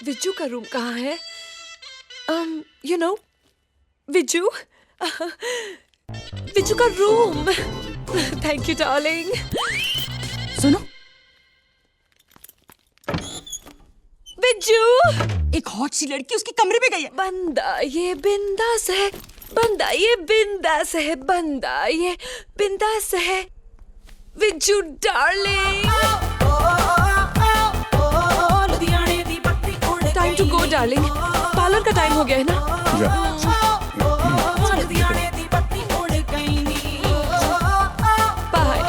विज्जू का रूम कहाँ है? यू नो, विज्जू, विज्जू का रूम। Thank you darling. सुनो, विज्जू, एक हॉट सी लड़की उसके कमरे में गई है। बंदा ये बिंदास है, बंदा ये बिंदास है, बंदा ये बिंदास है। Vijju darling, time to go darling. Parlour का टाइम हो गया है ना? बाय।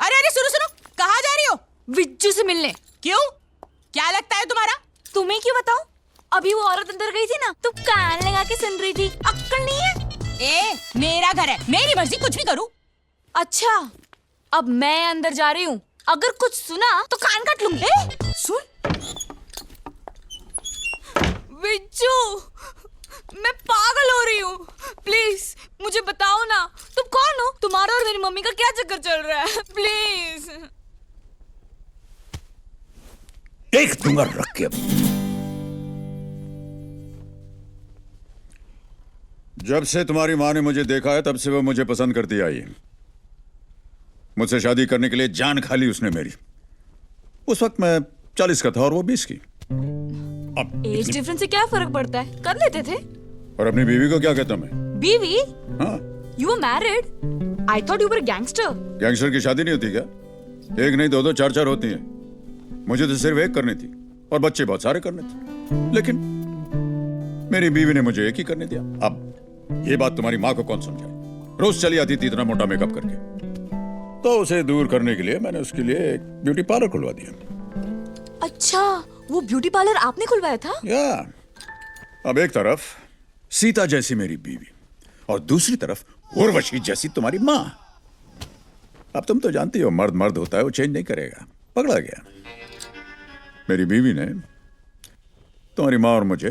अरे अरे सुनो सुनो, कहाँ जा रही हो? विज्जू से मिलने। क्यों? क्या लगता है तुम्हारा? तुम्हें क्यों बताऊं? अभी वो औरत अंदर गई थी ना, तुम कान लगा के सुन रही थी। अक्कल नहीं है? ए, मेरा घर है, मेरी मर्जी, कुछ भी करूं। अच्छा, अब मैं अंदर जा रही हूँ। अगर कुछ सुना तो कान काट लूंगी। सुन, विज्जू, मैं पागल हो रही हूँ। प्लीज मुझे बताओ ना, तुम कौन हो? तुम्हारा और मेरी मम्मी का क्या चक्कर चल रहा है? प्लीज। देख दूंगा रख के। अब जब से तुम्हारी माँ ने मुझे देखा है तब से वो मुझे पसंद करती आई है। मुझसे शादी करने के लिए जान खा ली उसने मेरी। उस वक्त मैं 40 का था और वो 20 की। अब एज डिफरेंस से क्या फर्क पड़ता है? कर लेते थे। और अपनी बीवी को क्या कहता मैं? बीवी? हाँ, you are married? I thought you were gangster. Gangster की शादी नहीं होती क्या? एक नहीं, दो दो चार चार होती है। मुझे तो सिर्फ एक करनी थी और बच्चे बहुत सारे करने थे, लेकिन मेरी बीवी ने मुझे एक ही करने दिया। अब ये बात तुम्हारी माँ को कौन समझाए? रोज चली आती थी इतना मोटा मेकअप करके। तो उसे दूर करने के लिए मैंने उसके लिए एक ब्यूटी पार्लर खुलवा दिया। अच्छा, वो ब्यूटी पार्लर आपने खुलवाया था? या अब एक तरफ सीता जैसी मेरी बीवी और दूसरी तरफ उर्वशी जैसी तुम्हारी माँ। अब तुम तो जानती हो, मर्द मर्द होता है, वो चेंज नहीं करेगा। पकड़ा गया। मेरी बीवी ने तुम्हारी माँ और मुझे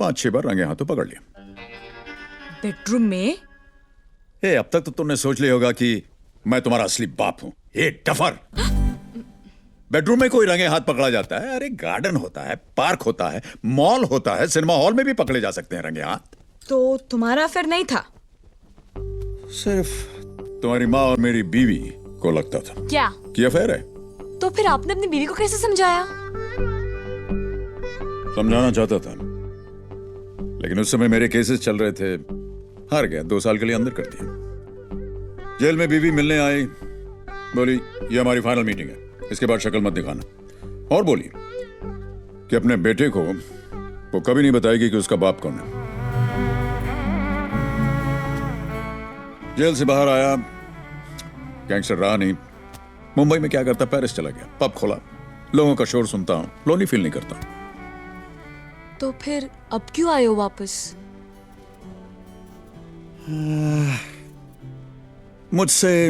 5-6 बार रंगे हाथों पकड़ लिया। बेडरूम में? अब तक तो तुमने सोच लिया होगा कि मैं तुम्हारा असली बाप हूं। डफर। बेडरूम में कोई रंगे हाथ पकड़ा जाता है? अरे गार्डन होता है, पार्क होता है, मॉल होता है, सिनेमा हॉल में भी पकड़े जा सकते हैं रंगे हाथ। तो तुम्हारा अफेयर नहीं था? सिर्फ तुम्हारी माँ और मेरी बीवी को लगता था क्या कि अफेयर है। तो फिर आपने अपनी बीवी को कैसे समझाया? समझाना चाहता था, लेकिन उस समय मेरे केसेस चल रहे थे। हार गया, 2 साल के लिए अंदर कर दिया। जेल में बीवी मिलने आई, बोली ये हमारी फाइनल मीटिंग है, इसके बाद शक्ल मत दिखाना। और बोली कि अपने बेटे को वो कभी नहीं बताएगी कि उसका बाप कौन है। जेल से बाहर आया, गैंगस्टर रहा नहीं। मुंबई में क्या करता, पेरिस चला गया, पब खोला, लोगों का शोर सुनता हूं, लोनी फील नहीं करता। तो फिर अब क्यों आए हो वापस? मुझसे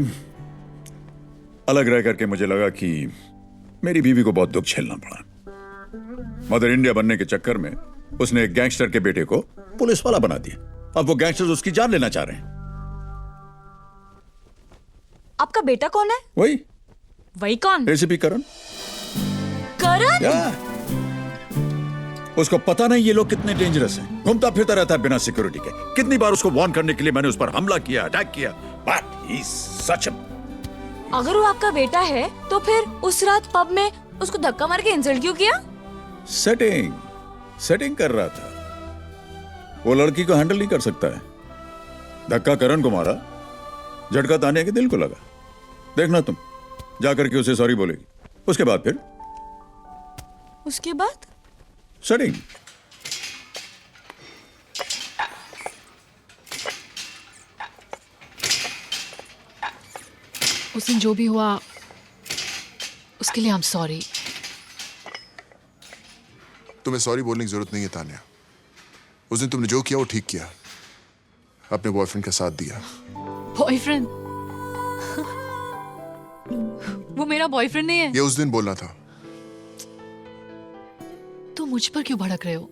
अलग रह करके मुझे लगा कि मेरी बीवी को बहुत दुख झेलना पड़ा। मदर इंडिया बनने के चक्कर में उसने एक गैंगस्टर के बेटे को पुलिस वाला बना दिया। अब वो गैंगस्टर उसकी जान लेना चाह रहे हैं। आपका बेटा कौन है? वही कौन? एसीपी करण। करण? उसको पता नहीं ये लोग कितने डेंजरस हैं। घूमता फिरता रहता है बिना सिक्योरिटी के। कितनी बार उसको वार्न करने के लिए मैंने उस पर हमला किया, अटैक किया, बट ही इज सच। अगर वो आपका बेटा है तो फिर उस रात पब में उसको धक्का मार के इंसल्ट क्यों किया? सेटिंग कर रहा था। वो लड़की को हैंडल नहीं कर सकता है। धक्का करण को मारा, झटका तानिया के दिल को लगा। देखना तुम, जाकर के उसे सॉरी बोलेगी। उसके बाद फिर उसके बाद सेटिंग। उस दिन जो भी हुआ उसके लिए आई एम सॉरी। तुम्हें सॉरी बोलने की जरूरत नहीं है तान्या। उस दिन तुमने जो किया वो ठीक किया, अपने बॉयफ्रेंड का साथ दिया। बॉयफ्रेंड? वो मेरा बॉयफ्रेंड नहीं है। ये उस दिन बोलना था। तो मुझ पर क्यों भड़क रहे हो?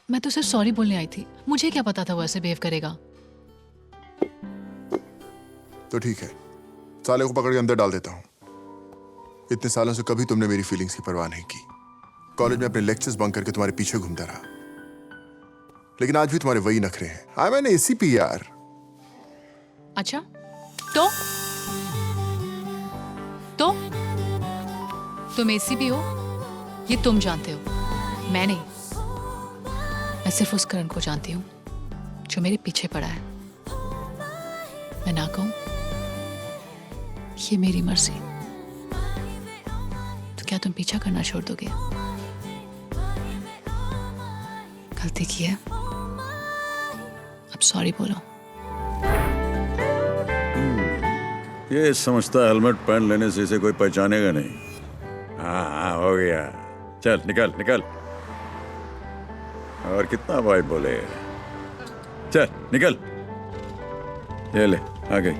मैं तो सिर्फ सॉरी बोलने आई थी, मुझे क्या पता था वो ऐसे बिहेव करेगा। तो ठीक है, साले को पकड़ के अंदर डाल देता हूँ। इतने सालों से कभी तुमने मेरी फीलिंग्स की परवाह नहीं की। कॉलेज में अपने लेक्चर्स बंक करके तुम्हारे पीछे घूमता रहा, लेकिन आज भी तुम्हारे वही नखरे हैं। आई मैंने ACP यार। अच्छा तो तुम ACP हो, ये तुम जानते हो, मैं नहीं। मैं सिर्फ उस करण को जानती हूँ जो मेरे पीछे पड़ा है। मैं ना कहूं, ये मेरी मर्जी। तो क्या तुम पीछा करना छोड़ दोगे? गलती की है, अब सॉरी बोलो। ये समझता है हेलमेट पहन लेने से इसे कोई पहचानेगा नहीं। हाँ हो गया, चल निकल निकल। और कितना भाई बोले, चल निकल। ये ले आ गई।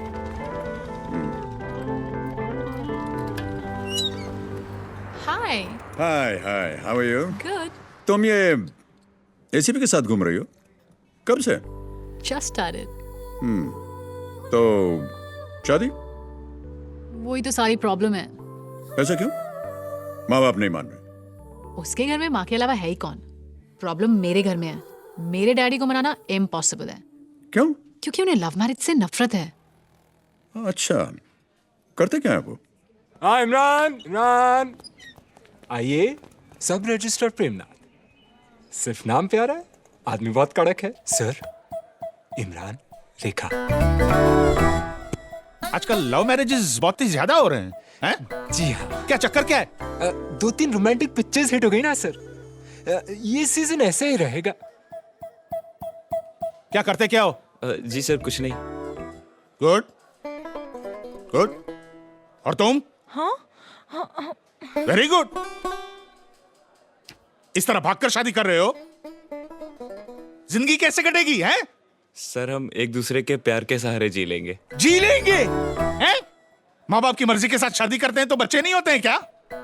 हाय। हाय हाय, हाउ आर यू? गुड। तुम ये ACP के साथ घूम रही हो कब से? Just started. तो शादी? वही तो सारी प्रॉब्लम है। ऐसा क्यों? माँ बाप नहीं मान रहे? उसके घर में माँ के अलावा है ही कौन? प्रॉब्लम मेरे घर में है। मेरे डैडी को मनाना इम्पॉसिबल है। क्यों? क्योंकि उन्हें लव मैरिज से नफरत है। अच्छा, करते क्या है वो? हाँ इमरान आइए। सब रजिस्टर प्रेमनाथ। सिर्फ नाम प्यारा है, आदमी बहुत कड़क है। सर इमरान रेखा। आजकल लव मैरिजेस बहुत ही ज्यादा हो रहे हैं। जी हाँ। क्या चक्कर क्या है? 2-3 रोमांटिक पिक्चर्स हिट हो गई ना सर। ये सीजन ऐसे ही रहेगा। क्या करते क्या हो? जी सर कुछ नहीं। Good good. और तुम? हाँ वेरी गुड। इस तरह भागकर शादी कर रहे हो, जिंदगी कैसे कटेगी हैं? सर हम एक दूसरे के प्यार के सहारे जी लेंगे। जी लेंगे हैं? माँ बाप की मर्जी के साथ शादी करते हैं तो बच्चे नहीं होते हैं क्या?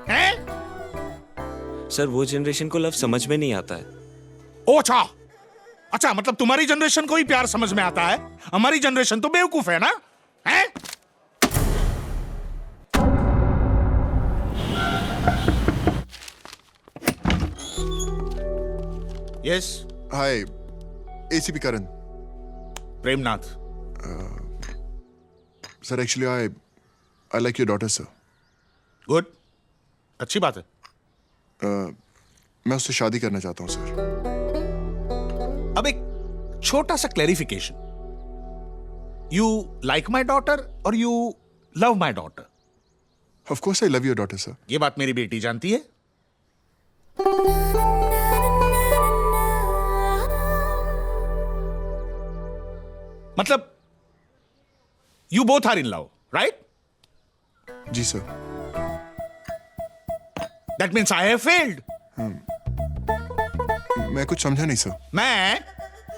हैं? सर वो जनरेशन को लव समझ में नहीं आता है। ओ अच्छा अच्छा, मतलब तुम्हारी जनरेशन को ही प्यार समझ में आता है। हमारी जनरेशन तो बेवकूफ है ना? हैं? Yes. Hi ACP Karan. Premnath. Sir actually I like your daughter sir. Good, अच्छी बात है। मैं उससे शादी करना चाहता हूँ सर। अब एक छोटा सा clarification, you like my daughter और you love my daughter? Of course I love your daughter sir. ये बात मेरी बेटी जानती है। मतलब you both are in love, right? जी sir. That means I have failed. मैं कुछ समझा नहीं सर।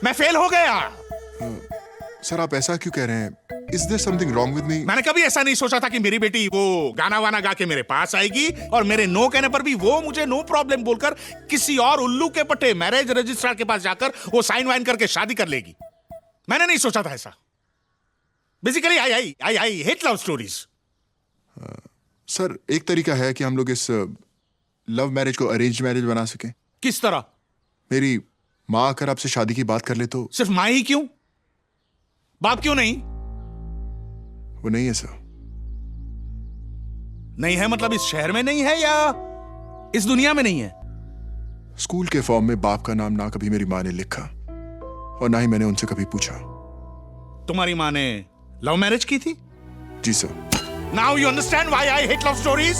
मैं फेल हो गया। सर आप ऐसा क्यों कह रहे हैं? Is there something wrong with me? मैंने कभी ऐसा नहीं सोचा था कि मेरी बेटी वो गाना वाना गा के मेरे पास आएगी और मेरे नो कहने पर भी वो मुझे नो प्रॉब्लम बोलकर किसी और उल्लू के पट्टे मैरिज रजिस्ट्रार के पास जाकर वो साइन वाइन करके शादी कर लेगी। मैंने नहीं सोचा था ऐसा। Basically I hate love stories. Sir एक तरीका है कि हम लोग इस लव मैरिज को अरेंज मैरिज बना सकें। किस तरह? मेरी माँ आकर आपसे शादी की बात कर ले तो। सिर्फ माँ ही क्यों? बाप क्यों नहीं? वो नहीं है सर। नहीं है मतलब इस शहर में नहीं है या इस दुनिया में नहीं है? स्कूल के फॉर्म में बाप का नाम ना कभी मेरी माँ ने लिखा और ना ही मैंने उनसे कभी पूछा। तुम्हारी माँ ने लव मैरिज की थी? जी sir. Now you understand why I hate love stories?